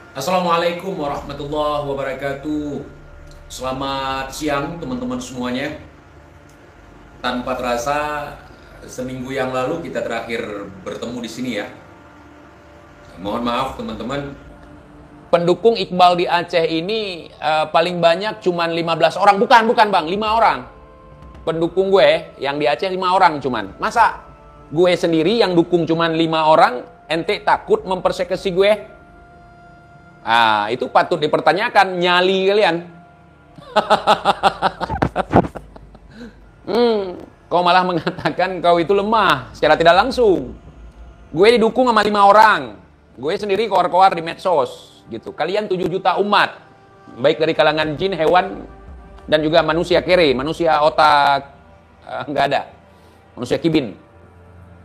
Assalamualaikum warahmatullahi wabarakatuh. Selamat siang teman-teman semuanya. Tanpa terasa seminggu yang lalu kita terakhir bertemu di sini ya. Mohon maaf teman-teman. Pendukung Iqbal di Aceh ini paling banyak cuman 15 orang. Bukan Bang, 5 orang. Pendukung gue yang di Aceh 5 orang cuman. Masa gue sendiri yang dukung cuman 5 orang, ente takut mempersekusi gue? Itu patut dipertanyakan nyali kalian. Kau malah mengatakan kau itu lemah secara tidak langsung. Gue didukung sama 5 orang. Gue sendiri koar-koar di medsos gitu. Kalian 7 juta umat, baik dari kalangan jin, hewan, dan juga manusia kere, manusia otak nggak ada, manusia kibin.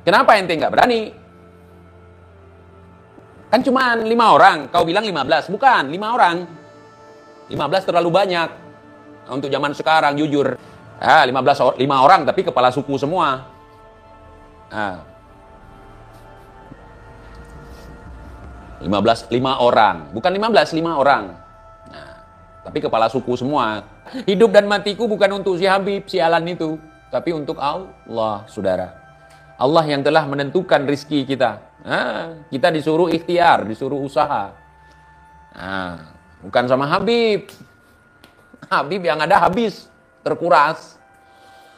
Kenapa ente nggak berani? Kan cuma 5 orang, kau bilang 15. Bukan, 5 orang. 15 terlalu banyak. Untuk zaman sekarang, jujur. 5 orang, tapi kepala suku semua. 5 orang. Bukan 15, 5 orang. Tapi kepala suku semua. Hidup dan matiku bukan untuk si Habib, si Alan itu. Tapi untuk Allah, saudara. Allah yang telah menentukan rizki kita. Kita disuruh ikhtiar, disuruh usaha. Bukan sama Habib. Habib yang ada habis, terkuras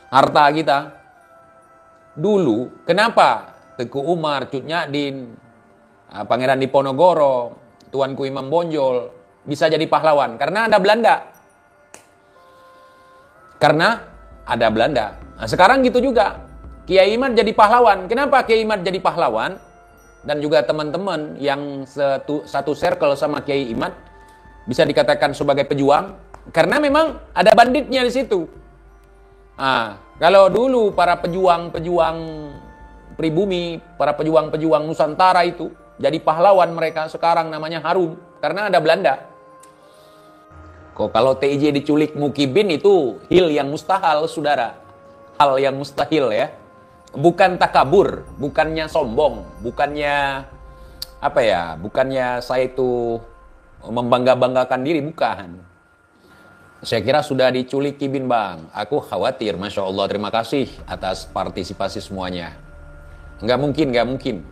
harta kita. Dulu, kenapa Teguh Umar, Cut Nyadin, Pangeran Diponegoro, Tuanku Imam Bonjol bisa jadi pahlawan? Karena ada Belanda. Sekarang gitu juga. Kiai Imad jadi pahlawan. Kenapa Kiai Imad jadi pahlawan? Dan juga teman-teman yang satu circle sama Kiai Imad bisa dikatakan sebagai pejuang. Karena memang ada banditnya di situ. Kalau dulu para pejuang-pejuang pribumi, para pejuang-pejuang Nusantara itu jadi pahlawan, mereka sekarang namanya harum. Karena ada Belanda. Kalau TIJ diculik Mukibin itu hal yang mustahil, saudara. Hal yang mustahil ya. Bukan takabur, bukannya sombong, bukannya bukannya saya itu membangga-banggakan diri, bukan. Saya kira sudah diculik Kibin, Bang. Aku khawatir, Masya Allah, terima kasih atas partisipasi semuanya. Nggak mungkin.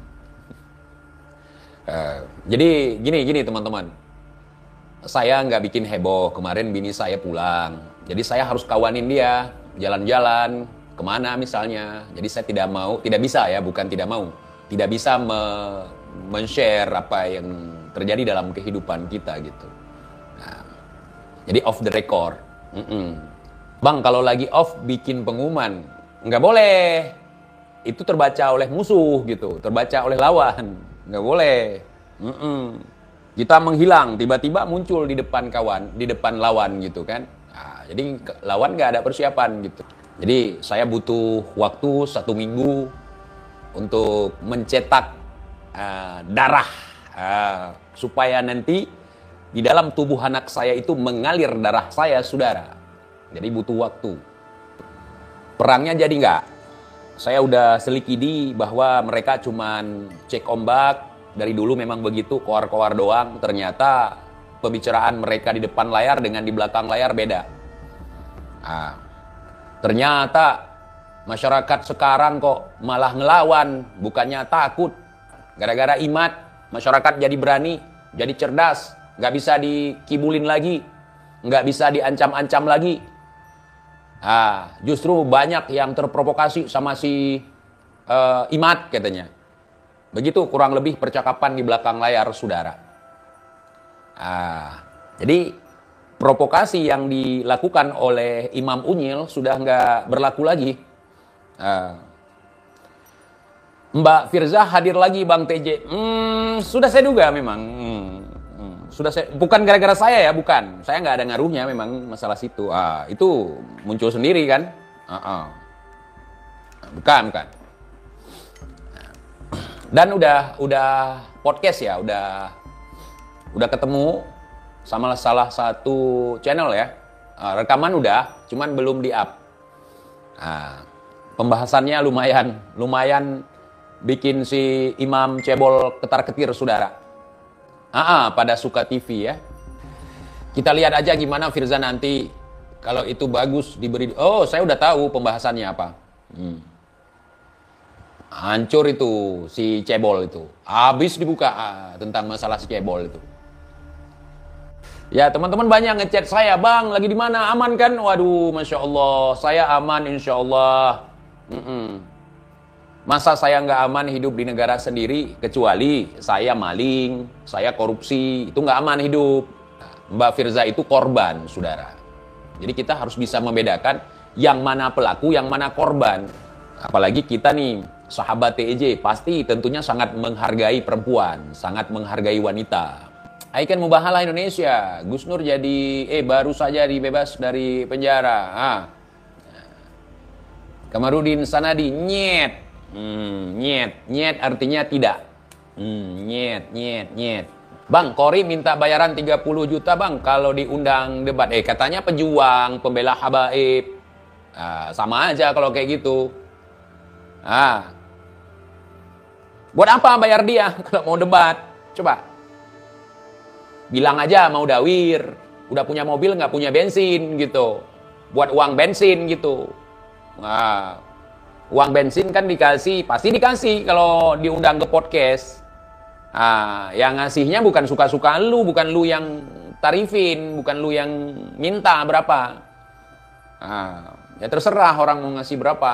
Jadi gini teman-teman. Saya nggak bikin heboh, kemarin bini saya pulang. Jadi saya harus kawanin dia, jalan-jalan, kemana misalnya. Jadi saya tidak bisa men-share apa yang terjadi dalam kehidupan kita gitu. Jadi off the record. Bang, kalau lagi off bikin pengumuman, nggak boleh. Itu terbaca oleh musuh gitu, terbaca oleh lawan, nggak boleh. Kita menghilang, tiba-tiba muncul di depan lawan gitu kan. Jadi lawan nggak ada persiapan gitu. Jadi saya butuh waktu 1 minggu untuk mencetak darah supaya nanti di dalam tubuh anak saya itu mengalir darah saya, saudara. Jadi butuh waktu. Perangnya jadi nggak? Saya udah selikidi bahwa mereka cuman cek ombak. Dari dulu memang begitu, koar-koar doang. Ternyata pembicaraan mereka di depan layar dengan di belakang layar beda. Ternyata masyarakat sekarang kok malah ngelawan, bukannya takut. Gara-gara Imad, masyarakat jadi berani, jadi cerdas. Nggak bisa dikibulin lagi, nggak bisa diancam-ancam lagi. Justru banyak yang terprovokasi sama si Imad katanya. Begitu kurang lebih percakapan di belakang layar, saudara. Jadi provokasi yang dilakukan oleh Imam Unyil sudah nggak berlaku lagi. Mbak Firza hadir lagi, Bang TJ. Sudah saya duga memang. Bukan gara-gara saya ya, bukan. Saya nggak ada ngaruhnya memang masalah situ. Itu muncul sendiri kan? Bukan. Dan udah podcast ya, udah ketemu sama salah satu channel ya. Rekaman udah, cuman belum di-up. Pembahasannya lumayan bikin si Imam cebol ketar-ketir, saudara. Pada Suka TV ya. Kita lihat aja gimana Firza nanti kalau itu bagus diberi. Oh, saya udah tahu pembahasannya apa. Hancur itu si cebol itu. Habis dibuka tentang masalah si cebol itu. Ya, teman-teman banyak ngechat saya, "Bang, lagi di mana? Aman kan?" Waduh, Masya Allah, saya aman insya Allah. Masa saya nggak aman hidup di negara sendiri, kecuali saya maling, saya korupsi, itu nggak aman hidup. Mbak Firza itu korban, saudara. Jadi kita harus bisa membedakan yang mana pelaku, yang mana korban. Apalagi kita nih, sahabat TEJ, pasti tentunya sangat menghargai perempuan, sangat menghargai wanita. Icon Mubahalah Indonesia, Gus Nur baru saja dibebas dari penjara. Kamarudin Sanadi, nyet. Nyet artinya tidak. Nyet. Bang, Kori minta bayaran 30 juta bang kalau diundang debat. Katanya pejuang, pembela habaib. Sama aja kalau kayak gitu. Buat apa bayar dia kalau mau debat? Coba. Bilang aja mau dawir. Udah punya mobil nggak punya bensin gitu. Buat uang bensin gitu. Uang bensin kan dikasih, pasti dikasih kalau diundang ke podcast. Yang ngasihnya bukan suka-suka lu, bukan lu yang tarifin, bukan lu yang minta berapa. Ya terserah orang mau ngasih berapa.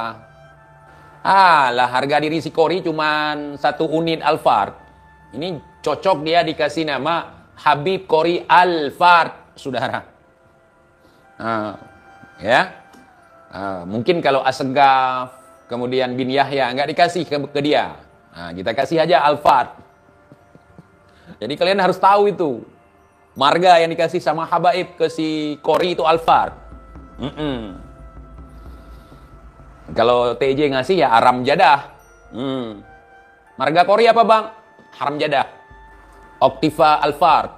Lah harga diri si Kori cuman 1 unit Alphard. Ini cocok dia dikasih nama Habib Kori Alphard, saudara. Mungkin kalau Asegaf, kemudian Bin Yahya, nggak dikasih ke dia. Kita kasih aja Alphard. Jadi kalian harus tahu itu. Marga yang dikasih sama habaib ke si Kori itu Alphard. Kalau TJ ngasih ya Aram Jadah. Marga Kori apa bang? Haram Jadah. Octiva Alphard.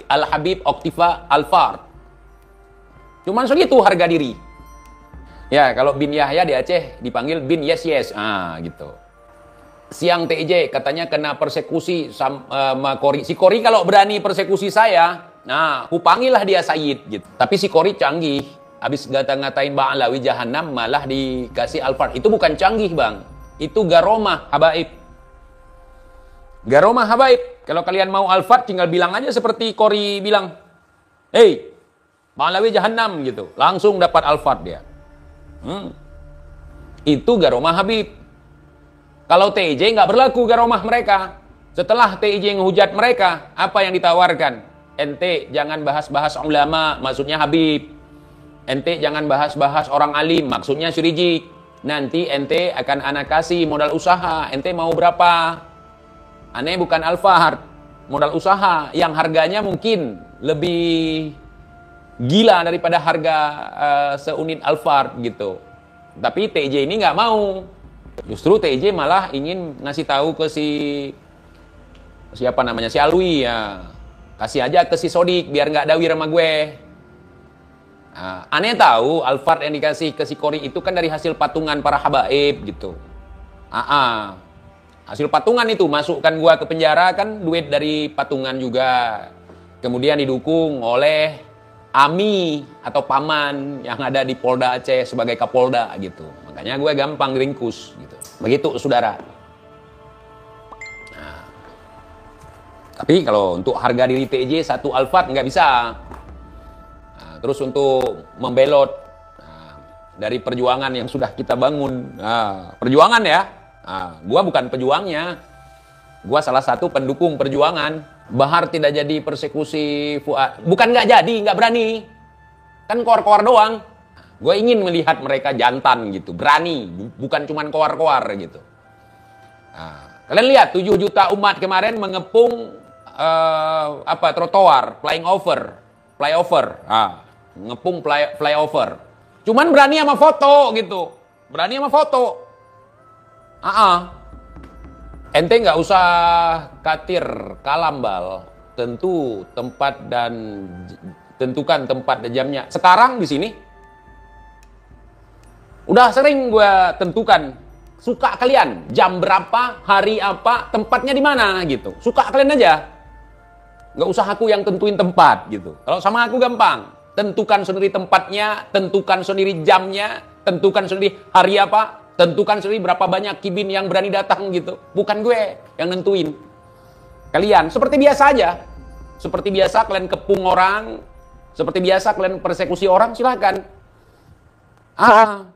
Al-Habib Octiva Alphard. Cuman segitu harga diri. Ya, kalau Bin Yahya di Aceh dipanggil Bin Yes. Gitu. Siang TJ katanya kena persekusi sama Kori. Si Kori kalau berani persekusi saya, kupangilah dia Sayyid gitu. Tapi si Kori canggih. Habis ngata-ngatain Bang Alawi Jahannam malah dikasih Alphard. Itu bukan canggih, Bang. Itu garomah habaib. Garomah habaib. Kalau kalian mau Alphard tinggal bilang aja seperti Kori bilang. "Hei, Bang Alawi Jahannam" gitu. Langsung dapat Alphard dia. Itu garomah Habib. Kalau TJ nggak berlaku garomah mereka. Setelah TJ ngehujat mereka, apa yang ditawarkan? Ente jangan bahas-bahas ulama, maksudnya Habib. Ente jangan bahas-bahas orang alim, maksudnya Syurijik. Nanti ente akan ana kasih modal usaha. Ente mau berapa? Aneh bukan Alphard, modal usaha yang harganya mungkin lebih gila daripada harga seunit Alphard gitu. Tapi TJ ini nggak mau. Justru TJ malah ingin ngasih tahu ke si Alwi ya. Kasih aja ke si Sodik biar nggak dawir sama gue. Aneh tahu Alphard yang dikasih ke si Kori itu kan dari hasil patungan para habaib gitu. Hasil patungan itu masukkan gua ke penjara kan duit dari patungan juga. Kemudian didukung oleh Ami atau paman yang ada di Polda Aceh sebagai Kapolda gitu. Makanya gue gampang ringkus gitu. Begitu saudara. Tapi kalau untuk harga diri TJ 1 Alphard nggak bisa. Terus untuk membelot dari perjuangan yang sudah kita bangun. Perjuangan ya. Gua bukan pejuangnya. Gua salah satu pendukung perjuangan. Bahar tidak jadi persekusi Fuad. Bukan nggak jadi, nggak berani. Kan koar-koar doang. Gue ingin melihat mereka jantan gitu, berani. Bukan cuman koar-koar gitu. Kalian lihat 7 juta umat kemarin mengepung trotoar, flyover. Ngepung flyover. Cuman berani sama foto gitu. Berani sama foto. Ente nggak usah katir kalambal. Tentukan tempat dan jamnya. Sekarang di sini udah sering gue tentukan. Suka kalian jam berapa, hari apa, tempatnya di mana gitu. Suka kalian aja. Nggak usah aku yang tentuin tempat gitu. Kalau sama aku gampang. Tentukan sendiri tempatnya, tentukan sendiri jamnya, tentukan sendiri hari apa, tentukan sendiri berapa banyak kibin yang berani datang gitu. Bukan gue yang nentuin. Kalian seperti biasa aja. Seperti biasa kalian kepung orang, seperti biasa kalian persekusi orang, silakan.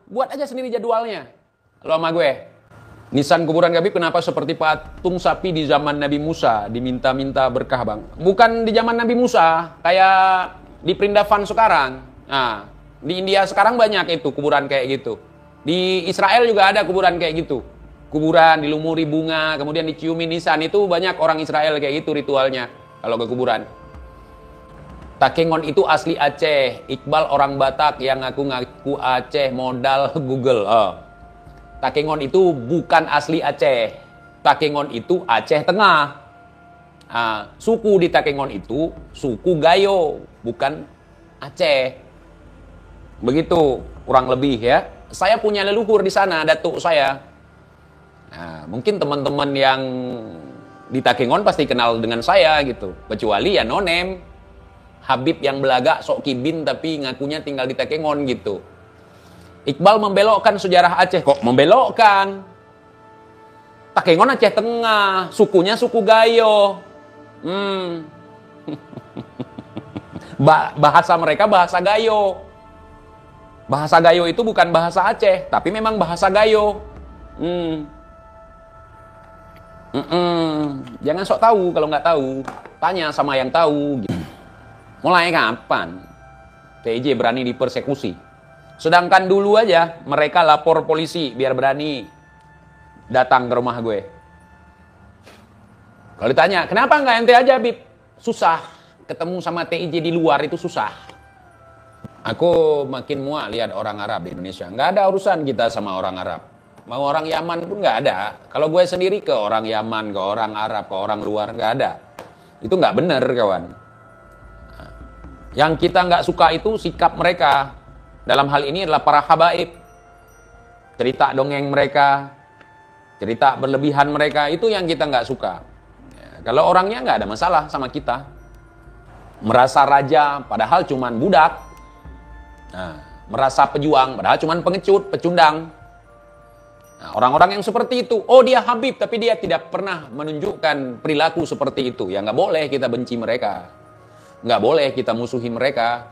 Buat aja sendiri jadwalnya. Kalau sama gue. Nisan kuburan Habib kenapa seperti patung sapi di zaman Nabi Musa, diminta-minta berkah bang? Bukan di zaman Nabi Musa, kayak di Perindavan sekarang. Nah, di India sekarang banyak itu kuburan kayak gitu. Di Israel juga ada kuburan kayak gitu. Kuburan dilumuri bunga, kemudian diciumin nisan, itu banyak orang Israel kayak gitu ritualnya kalau ke kuburan. Takengon itu asli Aceh, Iqbal orang Batak yang ngaku-ngaku Aceh modal Google. Takengon itu bukan asli Aceh. Takengon itu Aceh Tengah. Suku di Takengon itu suku Gayo, bukan Aceh. Begitu kurang lebih ya. Saya punya leluhur di sana, datuk saya. Nah, mungkin teman-teman yang di Takengon pasti kenal dengan saya gitu. Kecuali ya nonem. Habib yang belagak sok kibin tapi ngakunya tinggal di Takengon gitu. Iqbal membelokkan sejarah Aceh. Kok membelokkan? Takengon Aceh Tengah, sukunya suku Gayo. Bahasa mereka bahasa Gayo. Bahasa Gayo itu bukan bahasa Aceh, tapi memang bahasa Gayo. Jangan sok tahu kalau nggak tahu. Tanya sama yang tahu. Mulai kapan TJ berani dipersekusi? Sedangkan dulu aja mereka lapor polisi biar berani datang ke rumah gue. Kalau ditanya, kenapa nggak ente aja, Bib? Susah. Ketemu sama TIJ di luar itu susah. Aku makin muak lihat orang Arab di Indonesia. Nggak ada urusan kita sama orang Arab. Mau orang Yaman pun nggak ada. Kalau gue sendiri ke orang Yaman, ke orang Arab, ke orang luar, nggak ada. Itu nggak bener, kawan. Yang kita nggak suka itu sikap mereka. Dalam hal ini adalah para habaib. Cerita dongeng mereka, cerita berlebihan mereka, itu yang kita nggak suka. Ya, kalau orangnya nggak ada masalah sama kita. Merasa raja, padahal cuman budak. Nah, merasa pejuang, padahal cuman pengecut, pecundang. Nah, orang-orang yang seperti itu, oh dia Habib, tapi dia tidak pernah menunjukkan perilaku seperti itu. Ya nggak boleh kita benci mereka. Nggak boleh kita musuhi mereka.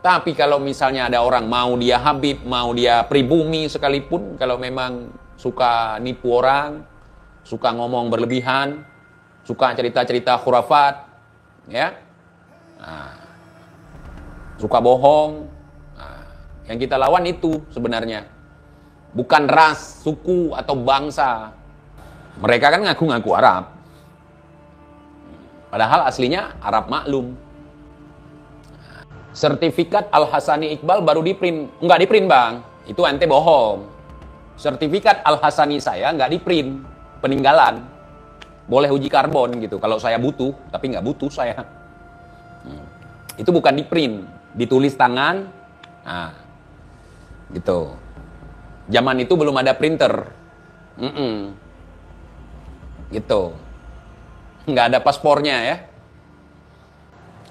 Tapi kalau misalnya ada orang mau dia Habib, mau dia pribumi sekalipun, kalau memang suka nipu orang, suka ngomong berlebihan, suka cerita-cerita khurafat, ya, suka bohong, yang kita lawan itu sebenarnya bukan ras, suku atau bangsa. Mereka kan ngaku-ngaku Arab, padahal aslinya Arab maklum. Sertifikat Al-Hasani Iqbal baru di-print. Nggak di-print, Bang. Itu ente bohong. Sertifikat Al-Hasani saya nggak di-print. Peninggalan. Boleh uji karbon gitu. Kalau saya butuh, tapi nggak butuh saya. Itu bukan di-print. Ditulis tangan. Nah, gitu. Zaman itu belum ada printer. Gitu. Nggak ada paspornya ya.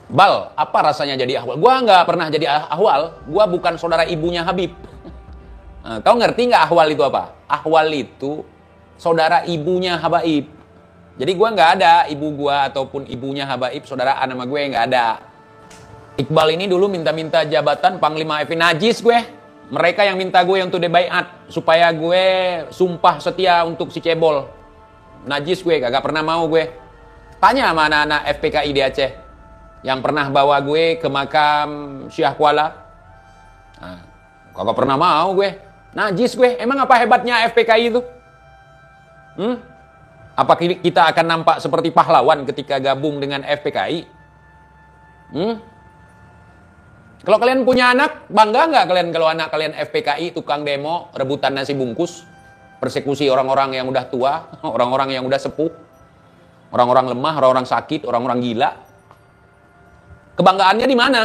Bal, apa rasanya jadi ahwal? Gua nggak pernah jadi ahwal. Gua bukan saudara ibunya Habib. Kau ngerti nggak ahwal itu apa? Ahwal itu saudara ibunya Habaib. Jadi gua nggak ada ibu gua ataupun ibunya Habaib, saudaraan sama gue nggak ada. Iqbal ini dulu minta-minta jabatan Panglima FPI, najis gue. Mereka yang minta gue untuk dibaiat supaya gue sumpah setia untuk si cebol. Najis gue, kagak pernah mau gue. Tanya sama anak-anak FPKI di Aceh yang pernah bawa gue ke makam Syekh Kuala. Kagak pernah mau gue. Najis gue. Emang apa hebatnya FPKI itu? Apa kita akan nampak seperti pahlawan ketika gabung dengan FPKI? Kalau kalian punya anak, bangga nggak kalian kalau anak kalian FPKI, tukang demo, rebutan nasi bungkus, persekusi orang-orang yang udah tua, orang-orang yang udah sepuh, orang-orang lemah, orang-orang sakit, orang-orang gila? Kebanggaannya di mana?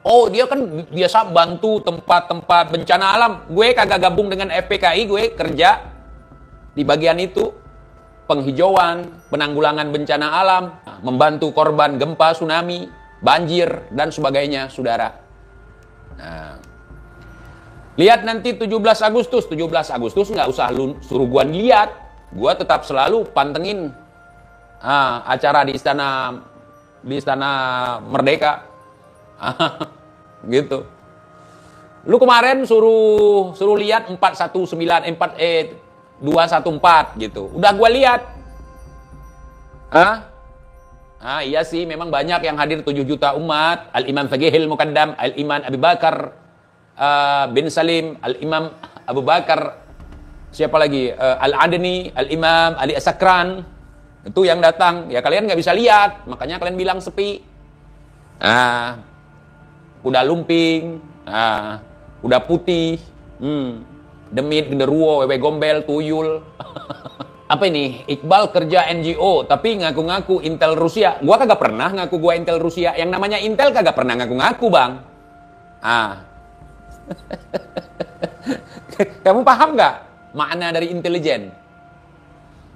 Oh, dia kan biasa bantu tempat-tempat bencana alam. Gue kagak gabung dengan FPKI, gue kerja di bagian itu. penghijauan, penanggulangan bencana alam, membantu korban gempa, tsunami, banjir, dan sebagainya, saudara. Nah, lihat nanti 17 Agustus nggak usah lu suruh gua lihat. Gua tetap selalu pantengin acara di Istana Merdeka. Gitu. Lu kemarin suruh lihat 214 gitu. Udah gua lihat. Iya sih, memang banyak yang hadir 7 juta umat. Al-Imam Faqihil Muqaddam, Al-Imam Abu Bakar bin Salim, Al-Imam Abu Bakar, siapa lagi? Al-Adni, Al-Imam Ali As-Sakran. Itu yang datang. Ya kalian nggak bisa lihat, makanya kalian bilang sepi. Udah lumping, udah putih, demit, genderuwo, wewe gombel, tuyul. Apa ini? Iqbal kerja NGO, tapi ngaku-ngaku Intel Rusia. Gua kagak pernah ngaku gua Intel Rusia. Yang namanya Intel kagak pernah ngaku-ngaku, Bang. Kamu paham nggak makna dari intelijen?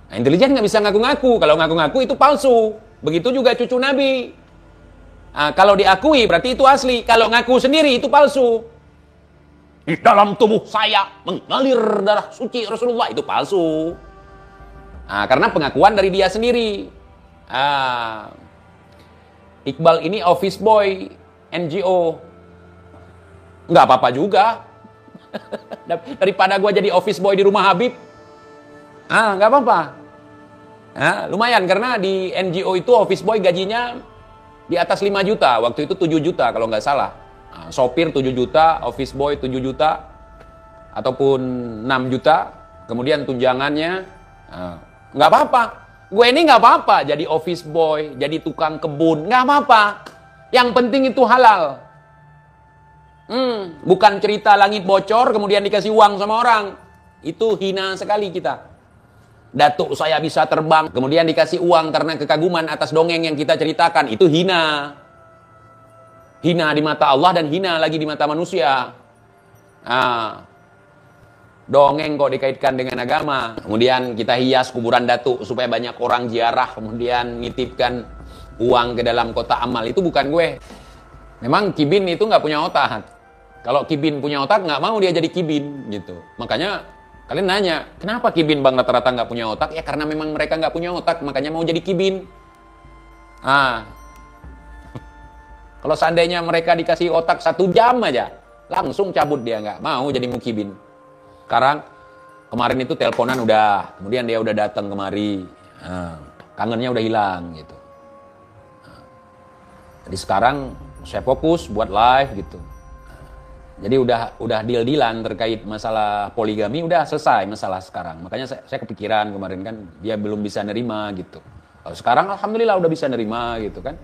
Nah, intelijen nggak bisa ngaku-ngaku. Kalau ngaku-ngaku itu palsu. Begitu juga cucu Nabi. Kalau diakui berarti itu asli. Kalau ngaku sendiri itu palsu. Di dalam tubuh saya mengalir darah suci Rasulullah, itu palsu. Karena pengakuan dari dia sendiri. Iqbal ini office boy NGO. Nggak apa-apa juga. Daripada gue jadi office boy di rumah Habib. Nggak apa-apa. Lumayan, karena di NGO itu office boy gajinya di atas 5 juta. Waktu itu 7 juta kalau nggak salah. Sopir 7 juta, office boy 7 juta, ataupun 6 juta. Kemudian tunjangannya, nggak apa-apa. Gue ini nggak apa-apa jadi office boy, jadi tukang kebun, nggak apa-apa. Yang penting itu halal. Bukan cerita langit bocor kemudian dikasih uang sama orang. Itu hina sekali kita. Datuk saya bisa terbang, kemudian dikasih uang karena kekaguman atas dongeng yang kita ceritakan. Itu hina. Hina di mata Allah dan hina lagi di mata manusia. Dongeng kok dikaitkan dengan agama. Kemudian kita hias kuburan datuk supaya banyak orang ziarah, kemudian nitipkan uang ke dalam kotak amal. Itu bukan gue. Memang Kibin itu nggak punya otak. Kalau Kibin punya otak, nggak mau dia jadi Kibin gitu. Makanya kalian nanya, kenapa Kibin Bang rata-rata nggak punya otak? Ya karena memang mereka nggak punya otak, makanya mau jadi Kibin. Kalau seandainya mereka dikasih otak 1 jam aja, langsung cabut dia, nggak mau jadi mukibin. Sekarang, kemarin itu teleponan udah, kemudian dia udah datang kemari, kangennya udah hilang gitu. Jadi sekarang saya fokus buat live gitu. Jadi udah deal-dealan terkait masalah poligami, udah selesai masalah sekarang. Makanya saya kepikiran kemarin kan dia belum bisa nerima gitu. Kalau sekarang alhamdulillah udah bisa nerima gitu kan.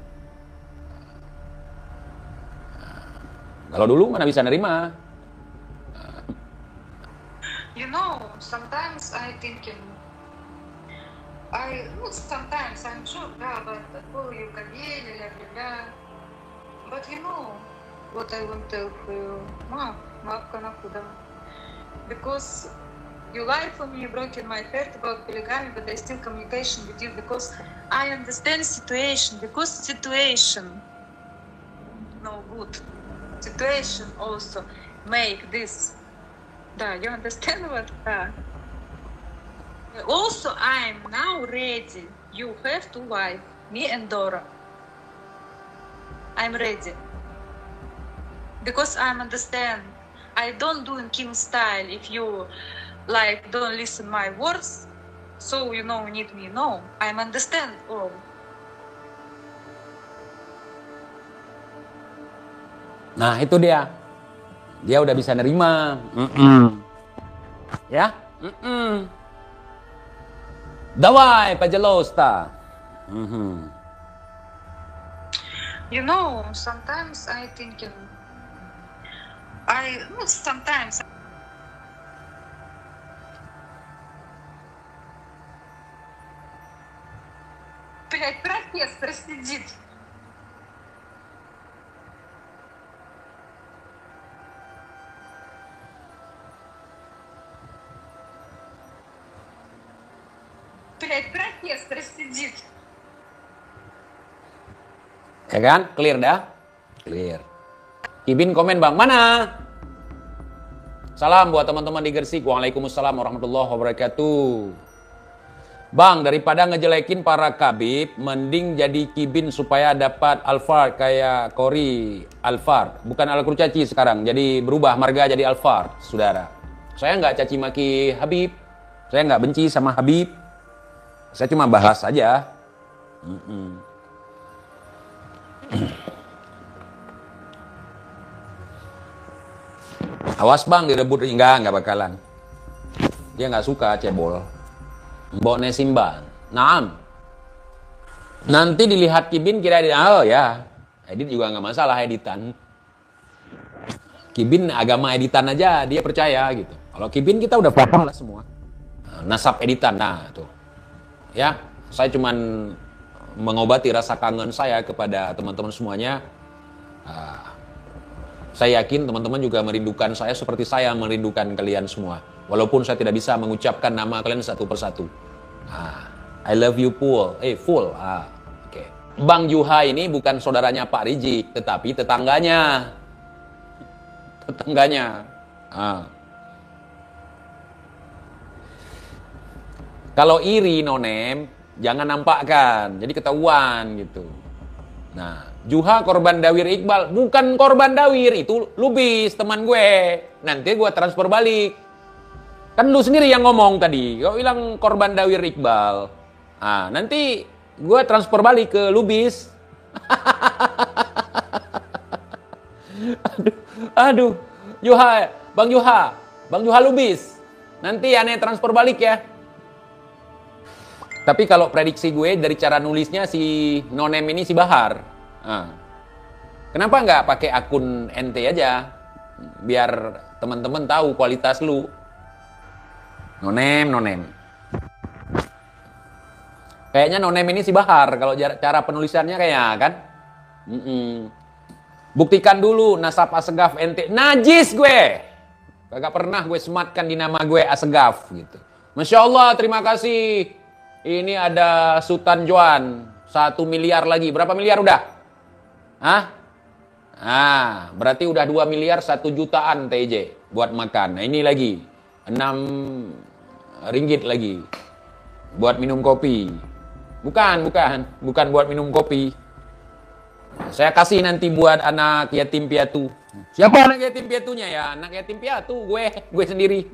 Kalau dulu mana bisa nerima. You know, sometimes I thinking, sometimes I'm sure, but you can but you know what I want to tell you, because you lied for me, you broken my heart about polygamy, but there's still communication with you because I understand situation, because situation no good. Situation also make this. You understand what? Also, I'm now ready. You have to wife, me and Dora. I'm ready. Because I understand. I don't do in Kim style. If you don't listen my words, so need me. No, I'm understand all. Nah itu dia udah bisa nerima. Ya, Давай, пожалуйста. You know, sometimes I thinking, sometimes. Блять, профессор сидит. Как профессор сидит. Ya kan? Clear dah? Clear. Kibin komen bang, mana? Salam buat teman-teman di Gersik. Waalaikumsalam warahmatullahi wabarakatuh. Bang, daripada ngejelekin para Khabib, mending jadi Kibin supaya dapat Alfard kayak Cory Alfard. Bukan Al-Kurcaci sekarang, jadi berubah marga jadi Alfard, saudara. Saya nggak caci maki Habib, saya nggak benci sama Habib. Saya cuma bahas aja. Awas bang, direbut. Enggak bakalan. Dia nggak suka cebol. Mbokne Simba. Naam. Nanti dilihat Kibin kira oh ya. Edit juga nggak masalah editan. Kibin agama editan aja dia percaya gitu. Kalau Kibin kita udah paham lah semua. Nasab editan, nah tuh. Ya, saya cuman mengobati rasa kangen saya kepada teman-teman semuanya. Saya yakin teman-teman juga merindukan saya seperti saya merindukan kalian semua. Walaupun saya tidak bisa mengucapkan nama kalian satu persatu. I love you full. Full. Oke. Bang Juha ini bukan saudaranya Pak Rizik, tetapi tetangganya. Kalau iri nonem, jangan nampakkan. Jadi ketahuan gitu. Nah, Juha korban Dawir Iqbal. Bukan korban Dawir, itu Lubis, teman gue. Nanti gue transfer balik. Kan lu sendiri yang ngomong tadi. Kau bilang korban Dawir Iqbal. Nanti gue transfer balik ke Lubis. Aduh. Bang Juha Lubis. Nanti aneh transfer balik ya. Tapi kalau prediksi gue dari cara nulisnya si Nonem ini si Bahar. Kenapa nggak pakai akun ente aja? Biar teman-teman tahu kualitas lu. Nonem. Kayaknya Nonem ini si Bahar kalau cara penulisannya kayak kan. Buktikan dulu nasab Asegaf ente. Najis gue. Kagak pernah gue sematkan di nama gue Asegaf gitu. Masya Allah, terima kasih. Ini ada Sultan Joan, 1 miliar lagi. Berapa miliar udah? Berarti udah 2 miliar 1 jutaan TJ buat makan. Nah, ini lagi 6 ringgit lagi buat minum kopi. Bukan buat minum kopi. Saya kasih nanti buat anak yatim piatu. Siapa anak yatim piatunya ya? Anak yatim piatu gue sendiri.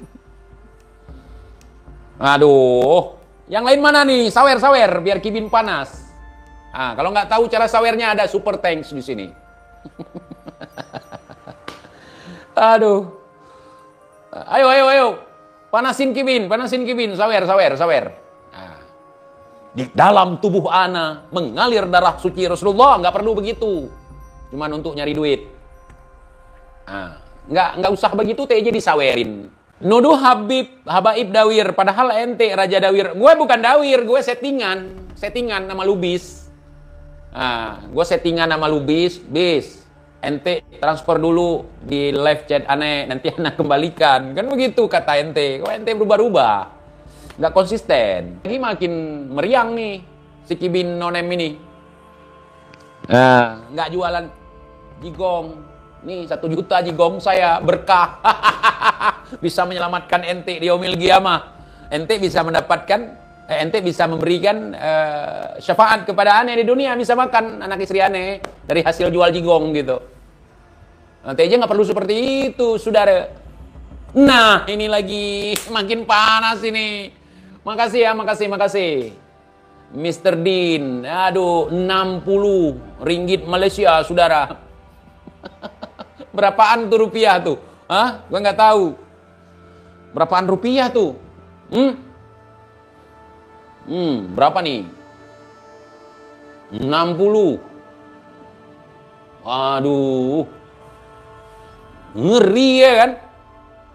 Aduh. Yang lain mana nih? Sawer biar Kibin panas. Kalau nggak tahu cara sawernya ada super thanks di sini. Aduh. Ayo. Panasin Kibin. Sawer. Di dalam tubuh ana mengalir darah suci Rasulullah, nggak perlu begitu. Cuman untuk nyari duit. Nggak usah begitu TJ disawerin. Nuduh Habaib Dawir, padahal ente Raja Dawir. Gue bukan Dawir, gue settingan nama Lubis. Gue settingan nama Lubis, bis. Ente transfer dulu di live chat aneh, nanti anak kembalikan. Kan begitu kata ente. Kok ente berubah-ubah? Nggak konsisten. Lagi makin meriang nih si Kibin Nonem ini. Nggak jualan jigong. Nih 1 juta jigong saya berkah. Bisa menyelamatkan ente di yaumil qiyamah. Ente bisa mendapatkan ente bisa memberikan syafaat kepada aneh di dunia, bisa makan anak istri aneh dari hasil jual jigong gitu. Nanti aja nggak perlu seperti itu, saudara. Nah, ini lagi makin panas ini. Makasih ya, makasih. Mr. Dean, aduh 60 ringgit Malaysia, saudara. Berapaan tuh rupiah tuh? Gue nggak tahu. Berapaan rupiah tuh? Berapa nih? 60. Waduh. Ngeri ya kan?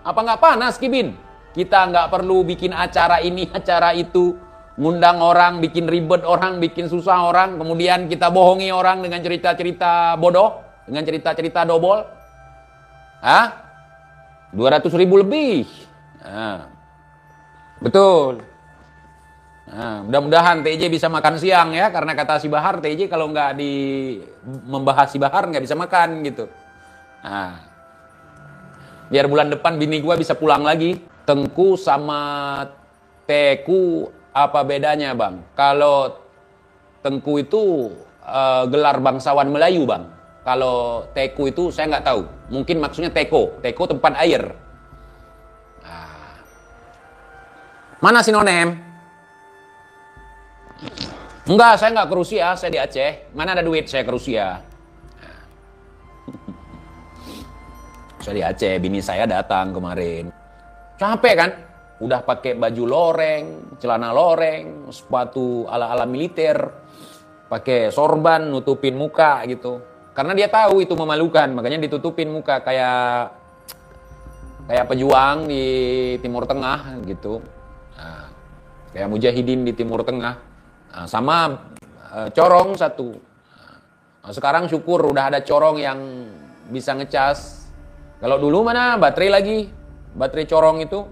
Apa nggak panas, Kibin? Kita nggak perlu bikin acara ini, acara itu. Ngundang orang, bikin ribet orang, bikin susah orang. Kemudian kita bohongi orang dengan cerita-cerita bodoh. Dengan cerita-cerita dobol. 200.000 lebih. Betul. Nah, mudah-mudahan TJ bisa makan siang ya, karena kata si Bahar, TJ kalau nggak membahas si Bahar nggak bisa makan gitu. Nah, biar bulan depan bini gua bisa pulang lagi. Tengku sama Teku apa bedanya bang? Kalau Tengku itu gelar bangsawan Melayu bang. Kalau Teku itu saya nggak tahu. Mungkin maksudnya Teko. Teko tempat air. Nah. Mana sinonim? Enggak, saya nggak ke Rusia, saya di Aceh. Mana ada duit saya ke Rusia? Saya di Aceh, bini saya datang kemarin. Capek kan? Udah pakai baju loreng, celana loreng, sepatu ala-ala militer, pakai sorban, nutupin muka gitu. Karena dia tahu itu memalukan, makanya ditutupin muka kayak pejuang di Timur Tengah gitu. Nah, kayak mujahidin di Timur Tengah. Nah, sama corong satu. Nah, sekarang syukur udah ada corong yang bisa ngecas. Kalau dulu mana baterai lagi, baterai corong itu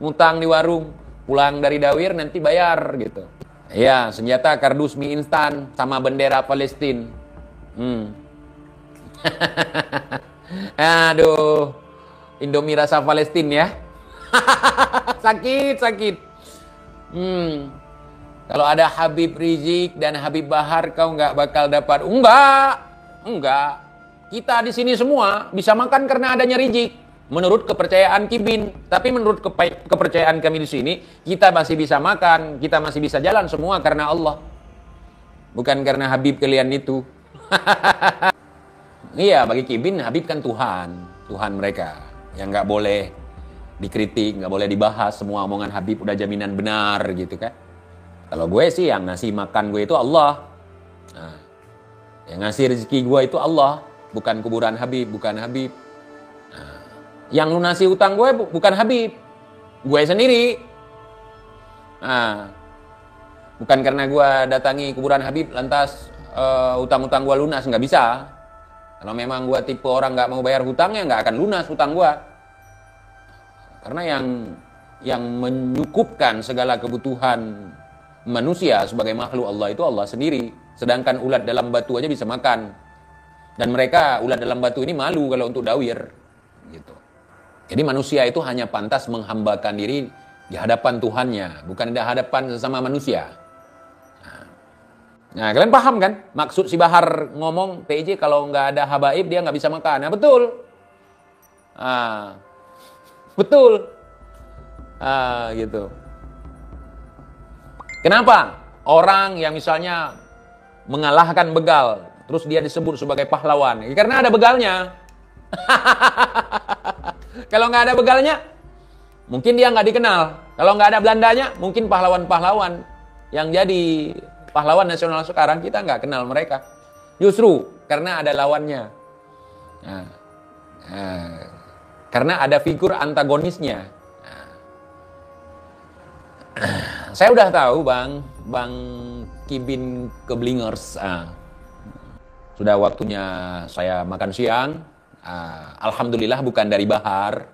ngutang di warung, pulang dari dawir nanti bayar gitu. Iya, senjata kardus mie instan sama bendera Palestina. Aduh, Indomie rasa Palestina ya. sakit. Kalau ada Habib Rizik dan Habib Bahar, kau nggak bakal dapat. Enggak. Kita di sini semua bisa makan karena adanya Rizik. Menurut kepercayaan Kibin. Tapi menurut kepercayaan kami di sini, kita masih bisa makan, kita masih bisa jalan semua karena Allah. Bukan karena Habib kalian itu. Iya, bagi Kibin, Habib kan Tuhan mereka. Yang nggak boleh dikritik, nggak boleh dibahas. Semua omongan Habib udah jaminan benar gitu kan. Kalau gue sih yang ngasih makan gue itu Allah. Nah, yang ngasih rezeki gue itu Allah. Bukan kuburan Habib, bukan Habib. Nah, yang lunasi utang gue bukan Habib. Gue sendiri. Nah, bukan karena gue datangi kuburan Habib lantas utang-utang gue lunas. Nggak bisa. Kalau memang gue tipe orang nggak mau bayar hutangnya, nggak akan lunas hutang gue. Karena yang menyukupkan segala kebutuhan manusia sebagai makhluk Allah itu Allah sendiri. Sedangkan ulat dalam batu aja bisa makan. Dan mereka ulat dalam batu ini malu kalau untuk dawir. Gitu. Jadi manusia itu hanya pantas menghambakan diri di hadapan Tuhannya, bukan di hadapan sesama manusia. Nah, kalian paham kan? Maksud si Bahar ngomong, TJ kalau nggak ada habaib dia nggak bisa makan. Nah, betul. Betul. Gitu. Kenapa? Orang yang misalnya mengalahkan begal, terus dia disebut sebagai pahlawan. Karena ada begalnya. Kalau nggak ada begalnya, mungkin dia nggak dikenal. Kalau nggak ada Belandanya, mungkin pahlawan-pahlawan yang jadi pahlawan nasional sekarang, kita nggak kenal mereka. Justru karena ada lawannya. Karena ada figur antagonisnya. Saya udah tahu Bang Kibin Keblingers. Sudah waktunya saya makan siang. Alhamdulillah bukan dari Bahar.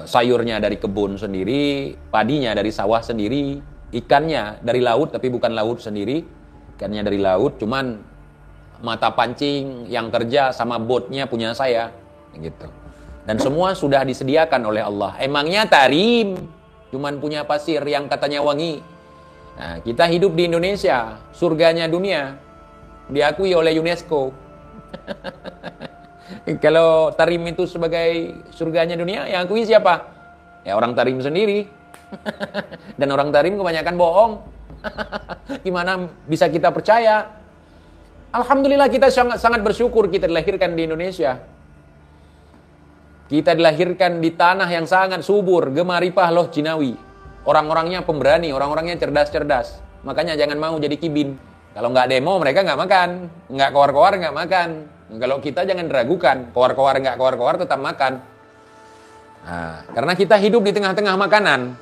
Sayurnya dari kebun sendiri, padinya dari sawah sendiri, ikannya dari laut tapi bukan laut sendiri. Ikannya dari laut, cuman mata pancing yang kerja sama botnya punya saya, gitu. Dan semua sudah disediakan oleh Allah. Emangnya Tarim cuman punya pasir yang katanya wangi. Nah, kita hidup di Indonesia, surganya dunia, diakui oleh UNESCO. Kalau Tarim itu sebagai surganya dunia, yang akui siapa? Ya orang Tarim sendiri. Dan orang Tarim kebanyakan bohong. Gimana bisa kita percaya? Alhamdulillah kita sangat bersyukur kita dilahirkan di Indonesia. Kita dilahirkan di tanah yang sangat subur, gemaripah loh Cinawi. Orang-orangnya pemberani, orang-orangnya cerdas-cerdas. Makanya jangan mau jadi Kibin. Kalau nggak demo mereka nggak makan, nggak kowar-kowar nggak makan. Kalau kita jangan diragukan, kowar-kowar nggak kowar-kowar tetap makan. Nah, karena kita hidup di tengah-tengah makanan.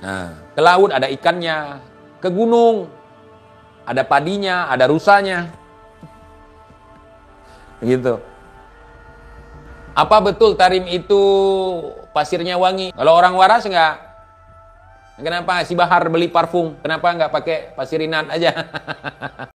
Nah, ke laut ada ikannya, ke gunung ada padinya, ada rusanya. Begitu. Apa betul Tarim itu pasirnya wangi? Kalau orang waras Kenapa si Bahar beli parfum? Kenapa nggak pakai Pasir Inat aja?